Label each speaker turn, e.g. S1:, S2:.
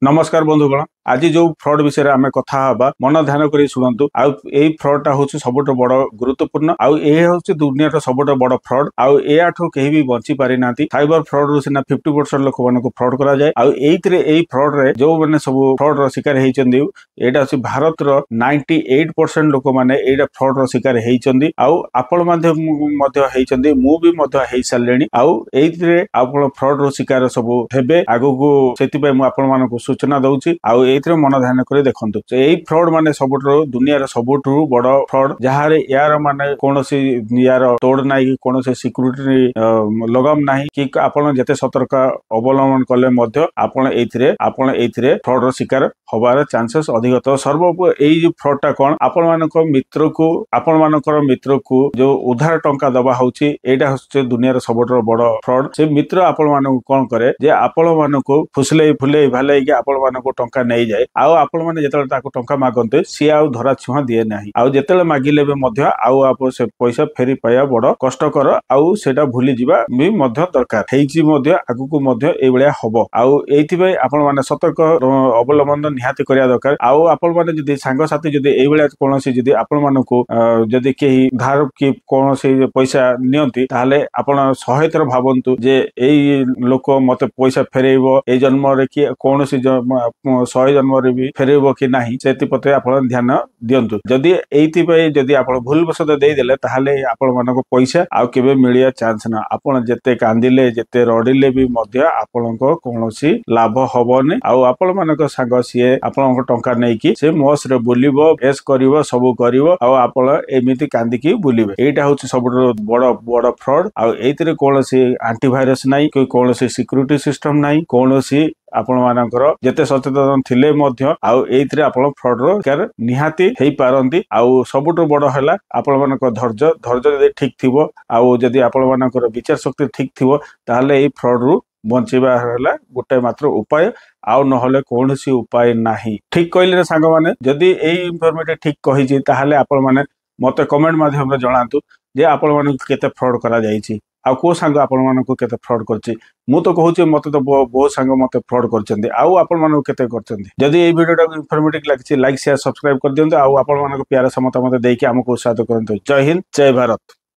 S1: नमस्कार बंधुगण आज जो फ्रॉड विषय आम कथा हवा मन ध्यान कर शुणु आई फ्रॉडटा हूँ सब बड़ गुरुत्वपूर्ण आउ दुनिया सब बड़ फ्रॉड आठू कहीं भी बची पारि ना साइबर फ्रॉड सीना 50% लोक मान फ्रॉड करा जाए फ्रॉड रे जो मैंने सब फ्रॉड शिकार होती यहाँ हूँ भारत 98% लोक मैंने फ्रॉड शिकार होती आपण भी सारे आप फ्रॉड शिकार सब हे आगू से मुझे सूचना दौची मन ध्यान कर देखु फ्रॉड माने सबुठु दुनिया सबुठु बड़ फ्रॉड जहाँ यार माने कौन यार तोड़ ना कौन सिक्यूरीटी लगाम ना कि आपड़ जिते सतर्क अवलंबन कले फ्रॉड शिकार हबार चांसेस अधिक तो सर्व फ्रॉडटा कौन आपण मित्र को जो उधार टंका दबा होची एटा हচ্ছে दुनिया सबुठु बड़ फ्रॉड से मित्र आपण कौन करे जे आपण मानक फुसले फुले भाले आपण मानक टंका नहीं जाए आपण मैंने जिते टंका मागते सी आ धरा छुआ दिए ना जिते मागिले आप से पैसा फेरी पाया बड़ कष्टकर आउटा भूली जावा भी दरकार आगू हम आईपाई आपण मैंने सतर्क अवलंबन निहाती करिया दरकार आपण मैंने जदि सांगसाथी जदि कौन जदि आपण मानक जदि कहीं धार कि कौन पैसा नियंती ताहले आपण 100 थर भावंतु जे एई लोक मते पैसा फेरेइबो ए जन्म रे कि कौन 100 जन्म भी फेरब कि नहीं से ध्यान दिंतु जदि जदि आप भूल वशत देदेले ताहले आपण मानक पैसा आउ केबे मिलिया चांस ना आपण जेते कांदिले जेते रडिले भी आपण कौन लाभ हबनी आपण मानक सांग सी आपण टंका नहीं कि से मस रे बुलिबो एस करिवो सब करिवो आपण एमिति कांदिकी बुलिबे एटा होछि सबुठ बड़ बड़ फ्रॉड एइतरे कौन एंटीवायरस नहीं कोई कौन सिक्यूरीटी सिस्टम नहीं कौन आपण मानकर जेते सचेतन थिले आपण फ्रॉड रो निहाती हेई पारंती सबुठ बड़ है आपण मानक धैर्य धैर्य ठीक थिबो जदि आपण मानकर विचार शक्ति ठीक थिबो ताहले ए फ्रॉड रु बंचीबा हला गोटे मात्र उपाय आउ नहले कौन उपाय नाही ठीक कहले सांग माने जदि ए इनफॉर्मेटिव ठीक कहि ताहले आपण माने मते कमेंट माध्यम रे जणांतु जे आपण मानक केते फ्रॉड करा जाईची आ को सांग आपण मानक केते फ्रॉड करछि मु तो कहूछि मते तो बहुत सांग मते फ्रॉड करछन्ती आपण मानक केते करछन्ती जदि ए वीडियोटा इनफॉर्मेटिव लागिछि लाइक शेयर सब्सक्राइब कर दियंतु आपण मानक प्यार समता मते देकी हमको उत्साहित करंतु जय हिंद जय भारत।